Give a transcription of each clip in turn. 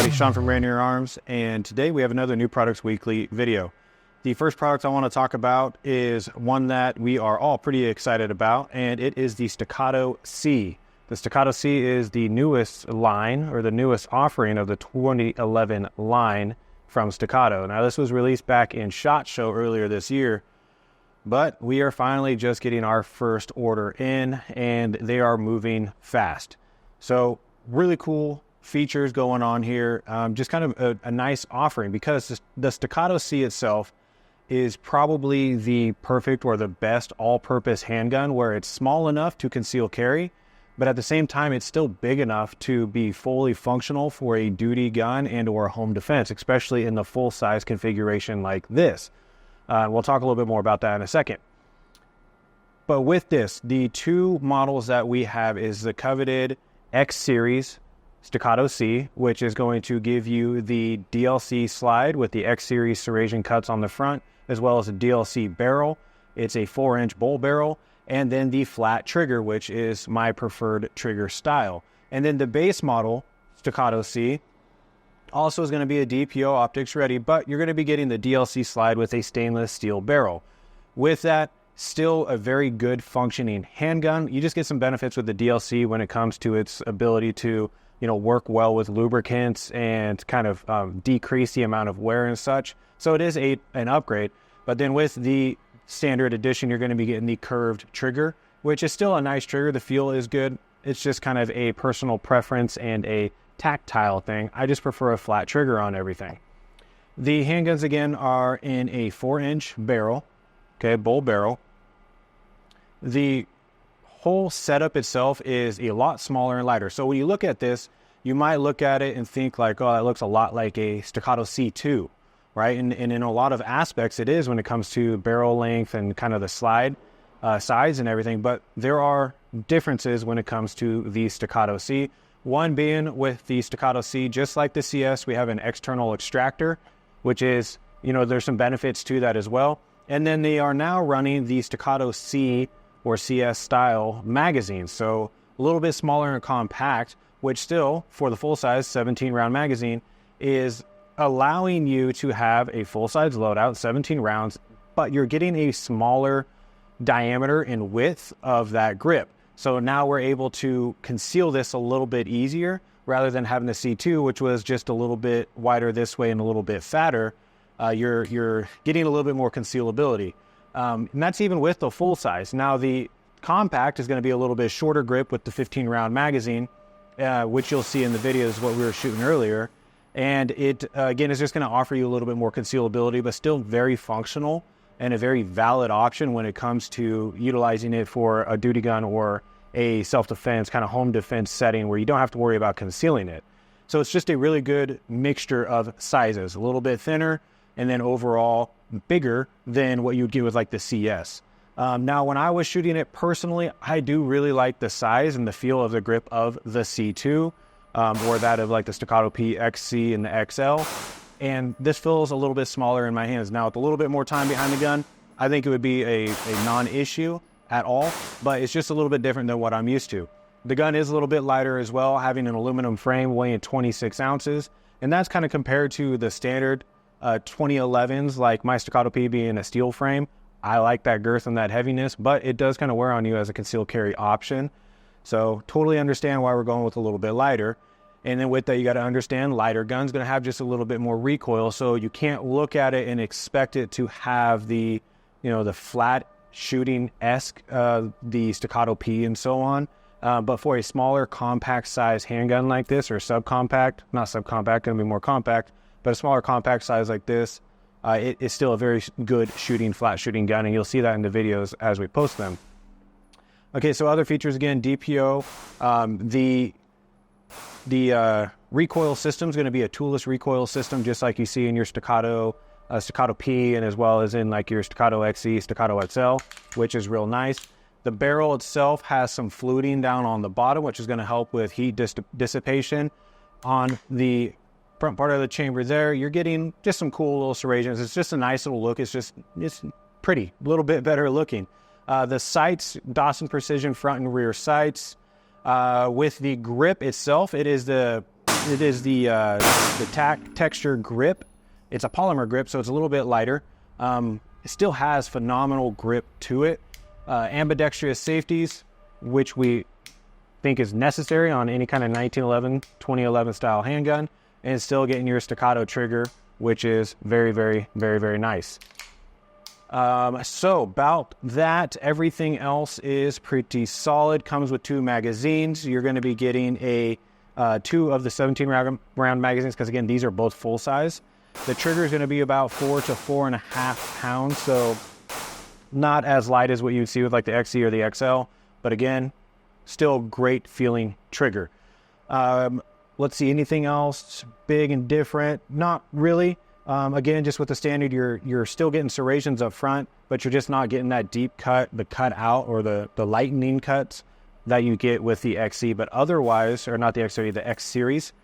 everybody, Sean from Rainier Arms, and today we have another New Products Weekly video. The first product I want to talk about is one that we are all pretty excited about, and it is the Staccato C. The Staccato C is the newest line, or the newest offering of the 2011 line from Staccato. Now this was released back in SHOT Show earlier this year, but we are finally just getting our first order in, and they are moving fast. So really cool features going on here. Just kind of a nice offering, because the Staccato C itself is probably the perfect or the best all-purpose handgun, where it's small enough to conceal carry, but at the same time it's still big enough to be fully functional for a duty gun and or home defense, especially in the full-size configuration like this. We'll talk a little bit more about that in a second. But with this, the two models that we have is the coveted X Series Staccato C, which is going to give you the DLC slide with the X Series serration cuts on the front, as well as a DLC barrel. It's a 4-inch bull barrel, and then the flat trigger, which is my preferred trigger style. And then the base model, Staccato C, also is going to be a DPO optics ready, but you're going to be getting the DLC slide with a stainless steel barrel. With that, still a very good functioning handgun. You just get some benefits with the DLC when it comes to its ability to, you know, work well with lubricants and kind of decrease the amount of wear and such. So it is an upgrade. But then with the standard edition, you're going to be getting the curved trigger, which is still a nice trigger. The feel is good. It's just kind of a personal preference and a tactile thing. I just prefer a flat trigger on everything. The handguns, again, are in a 4-inch barrel, okay, bull barrel. The whole setup itself is a lot smaller and lighter. So when you look at this, you might look at it and think like, oh, that looks a lot like a Staccato C2, right? And in a lot of aspects it is when it comes to barrel length and kind of the slide size and everything. But there are differences when it comes to the Staccato C. One being with the Staccato C, just like the CS, we have an external extractor, which is, you know, there's some benefits to that as well. And then they are now running the Staccato C or CS style magazines. So a little bit smaller and compact, which still, for the full size 17 round magazine, is allowing you to have a full size loadout, 17 rounds, but you're getting a smaller diameter and width of that grip. So now we're able to conceal this a little bit easier, rather than having the C2, which was just a little bit wider this way and a little bit fatter. You're getting a little bit more concealability. And that's even with the full size. Now the compact is going to be a little bit shorter grip with the 15 round magazine, which you'll see in the videos what we were shooting earlier. And it, again, is just going to offer you a little bit more concealability, but still very functional and a very valid option when it comes to utilizing it for a duty gun or a self-defense kind of home defense setting where you don't have to worry about concealing it. So it's just a really good mixture of sizes, a little bit thinner and then overall bigger than what you'd get with like the CS. Now, when I was shooting it personally, I do really like the size and the feel of the grip of the C2 or that of like the Staccato P, XC, and the XL. And this feels a little bit smaller in my hands. Now, with a little bit more time behind the gun, I think it would be a non-issue at all, but it's just a little bit different than what I'm used to. The gun is a little bit lighter as well, having an aluminum frame weighing 26 ounces. And that's kind of compared to the standard 2011s, like my Staccato P being a steel frame. I like that girth and that heaviness, but it does kind of wear on you as a concealed carry option. So totally understand why we're going with a little bit lighter. And then with that, you got to understand lighter gun's going to have just a little bit more recoil. So you can't look at it and expect it to have the, you know, the flat shooting-esque, the Staccato P and so on. But for a smaller compact size handgun like this, or subcompact, not subcompact, going to be more compact, but a smaller compact size like this, it is still a very good shooting, flat shooting gun, and you'll see that in the videos as we post them. Okay, so other features, again, DPO. The recoil system is going to be a toolless recoil system, just like you see in your Staccato P, and as well as in like your Staccato XC, Staccato XL, which is real nice. The barrel itself has some fluting down on the bottom, which is going to help with heat dissipation. On the front part of the chamber there, you're getting just some cool little serrations. It's just a nice little look. It's pretty, a little bit better looking. The sights, Dawson Precision front and rear sights. With the grip itself, it is the it is the texture grip. It's a polymer grip, so it's a little bit lighter. It still has phenomenal grip to it. Ambidextrous safeties, which we think is necessary on any kind of 1911, 2011 style handgun, and still getting your staccato trigger, which is very, very, very, very nice. So about that, everything else is pretty solid. Comes with 2 magazines. You're going to be getting a 2 of the 17 round magazines, because again, these are both full size. The trigger is going to be about 4 to 4.5 pounds, so not as light as what you'd see with like the XC or the XL, but again, still great feeling trigger. Let's see, anything else big and different? Not really. Again, just with the standard, you're still getting serrations up front, but you're just not getting that deep cut, the cut out, or the lightning cuts that you get with the XC. But otherwise, or not the X series, the X series.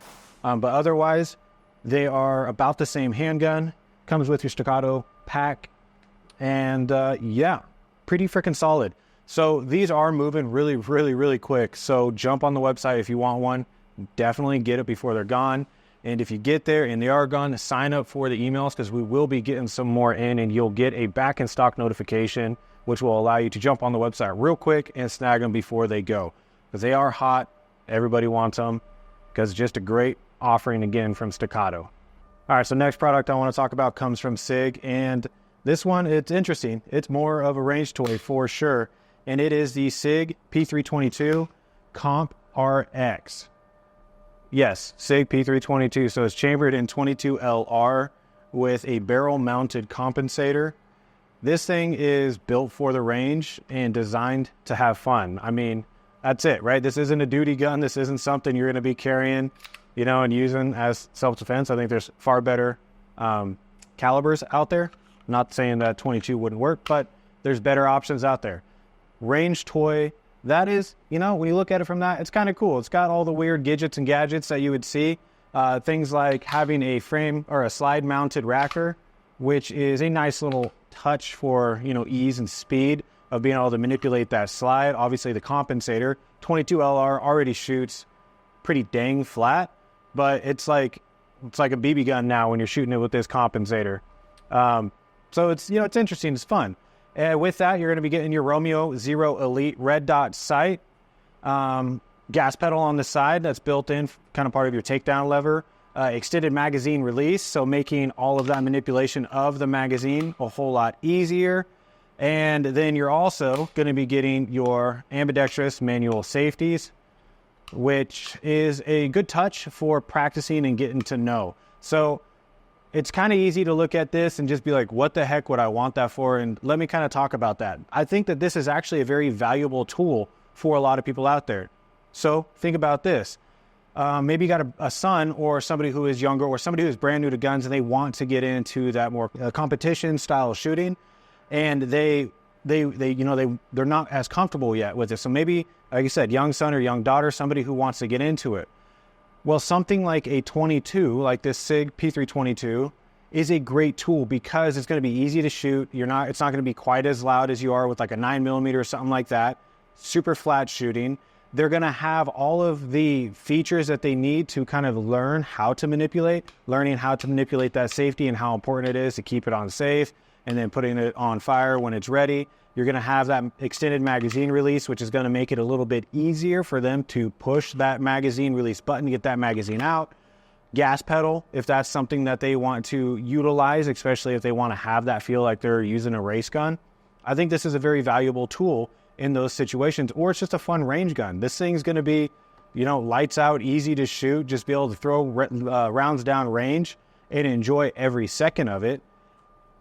But otherwise, they are about the same handgun. Comes with your staccato pack, and yeah, pretty freaking solid. So these are moving really, really, really quick. So jump on the website if you want one. Definitely get it before they're gone. And if you get there and they are gone, sign up for the emails, because we will be getting some more in, and you'll get a back in stock notification, which will allow you to jump on the website real quick and snag them before they go, because they are hot. Everybody wants them, because it's just a great offering again from Staccato. All right, so next product I want to talk about comes from Sig, and this one, it's interesting. It's more of a range toy for sure, and it is the Sig P322 Comp RX. Yes, Sig P322. So it's chambered in 22 LR with a barrel-mounted compensator. This thing is built for the range and designed to have fun. I mean, that's it, right? This isn't a duty gun. This isn't something you're going to be carrying, you know, and using as self-defense. I think there's far better calibers out there. Not saying that 22 wouldn't work, but there's better options out there. Range toy. That is, you know, when you look at it from that, it's kind of cool. It's got all the weird gadgets and gadgets that you would see. Things like having a frame or a slide mounted racker, which is a nice little touch for, you know, ease and speed of being able to manipulate that slide. Obviously the compensator, 22 LR already shoots pretty dang flat, but it's like a BB gun now when you're shooting it with this compensator. So it's, you know, it's interesting. It's fun. And with that, you're going to be getting your RomeoZero Elite Red Dot sight, gas pedal on the side that's built in, kind of part of your takedown lever, extended magazine release, so making all of that manipulation of the magazine a whole lot easier. And then you're also going to be getting your ambidextrous manual safeties, which is a good touch for practicing and getting to know. So it's kind of easy to look at this and just be like, what the heck would I want that for? And let me kind of talk about that. I think that this is actually a very valuable tool for a lot of people out there. So think about this. Maybe you got a son or somebody who is younger or somebody who is brand new to guns, and they want to get into that more competition style shooting, and they're not as comfortable yet with it. So maybe, like I said, young son or young daughter, somebody who wants to get into it. Well, something like a 22, like this Sig P322, is a great tool because it's going to be easy to shoot. It's not going to be quite as loud as you are with like a 9mm or something like that. Super flat shooting. They're going to have all of the features that they need to kind of learn how to manipulate, learning how to manipulate that safety and how important it is to keep it on safe, and then putting it on fire when it's ready. You're going to have that extended magazine release, which is going to make it a little bit easier for them to push that magazine release button to get that magazine out. Gas pedal, if that's something that they want to utilize, especially if they want to have that feel like they're using a race gun. I think this is a very valuable tool in those situations, or it's just a fun range gun. This thing's going to be, you know, lights out, easy to shoot, just be able to throw rounds down range and enjoy every second of it,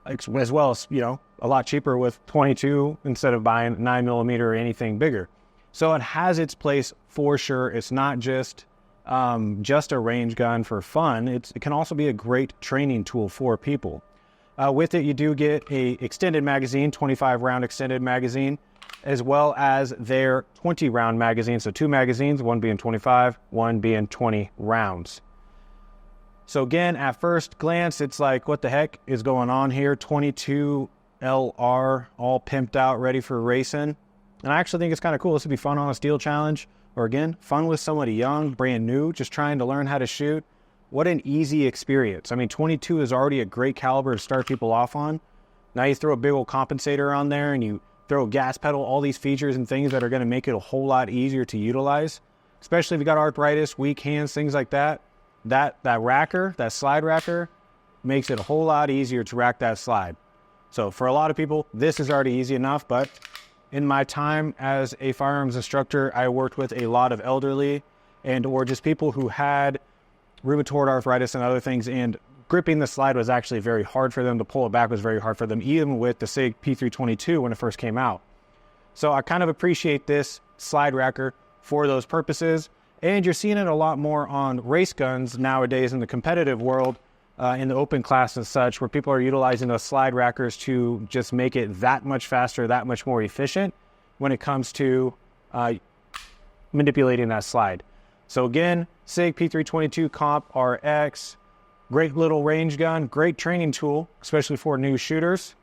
as well as, you know, a lot cheaper with 22 instead of buying 9mm or anything bigger. So it has its place for sure. It's not just a range gun for fun. It can also be a great training tool for people. With it, you do get a extended magazine, 25 round extended magazine, as well as their 20 round magazine. So 2 magazines, one being 25, one being 20 rounds. So again, at first glance, it's like, what the heck is going on here? 22 LR, all pimped out, ready for racing. And I actually think it's kind of cool. This would be fun on a steel challenge, or again, fun with somebody young, brand new, just trying to learn how to shoot. What an easy experience. I mean, 22 is already a great caliber to start people off on. Now you throw a big old compensator on there and you throw a gas pedal, all these features and things that are going to make it a whole lot easier to utilize, especially if you got arthritis, weak hands, things like that. That racker, that slide racker, makes it a whole lot easier to rack that slide. So for a lot of people, this is already easy enough, but in my time as a firearms instructor, I worked with a lot of elderly or just people who had rheumatoid arthritis and other things, and gripping the slide was actually very hard for them. To pull it back was very hard for them, even with the Sig P322 when it first came out. So I kind of appreciate this slide racker for those purposes, and you're seeing it a lot more on race guns nowadays in the competitive world, in the open class and such, where people are utilizing those slide rackers to just make it that much faster, that much more efficient when it comes to manipulating that slide. So again, Sig P322 Comp RX, great little range gun, great training tool, especially for new shooters.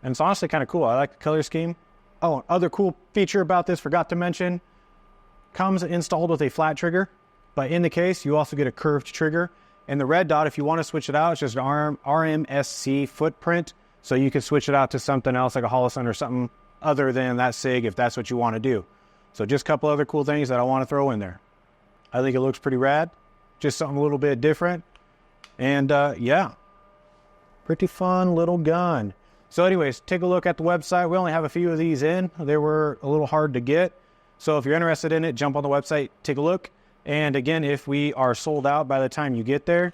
And it's honestly kind of cool. I like the color scheme. Oh, other cool feature about this, forgot to mention, comes installed with a flat trigger, but in the case, you also get a curved trigger. And the red dot, if you want to switch it out, it's just an RMSC footprint. So you can switch it out to something else like a Holosun or something other than that Sig if that's what you want to do. So just a couple other cool things that I want to throw in there. I think it looks pretty rad. Just something a little bit different. And yeah, pretty fun little gun. So anyways, take a look at the website. We only have a few of these in. They were a little hard to get. So if you're interested in it, jump on the website, take a look. And again, if we are sold out by the time you get there,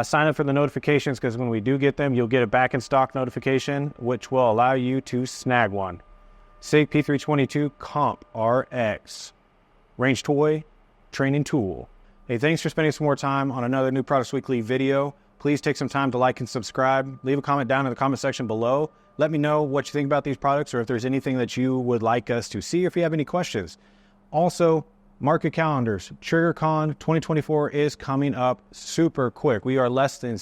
sign up for the notifications, because when we do get them, you'll get a back in stock notification, which will allow you to snag one. Sig P322 Comp RX. Range toy, training tool. Hey, thanks for spending some more time on another New Products Weekly video. Please take some time to like and subscribe. Leave a comment down in the comment section below. Let me know what you think about these products, or if there's anything that you would like us to see, or if you have any questions. Also, mark your calendars. TriggerCon 2024 is coming up super quick. We are less than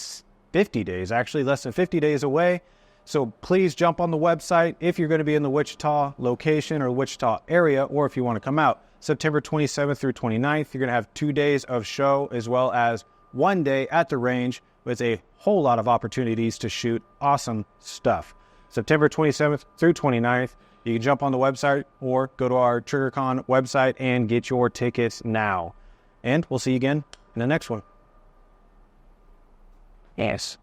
50 days, actually less than 50 days away. So please jump on the website if you're going to be in the Wichita location or Wichita area, or if you want to come out. September 27th through 29th, you're going to have 2 days of show, as well as 1 day at the range with a whole lot of opportunities to shoot awesome stuff. September 27th through 29th. You can jump on the website or go to our TriggerCon website and get your tickets now. And we'll see you again in the next one. Yes.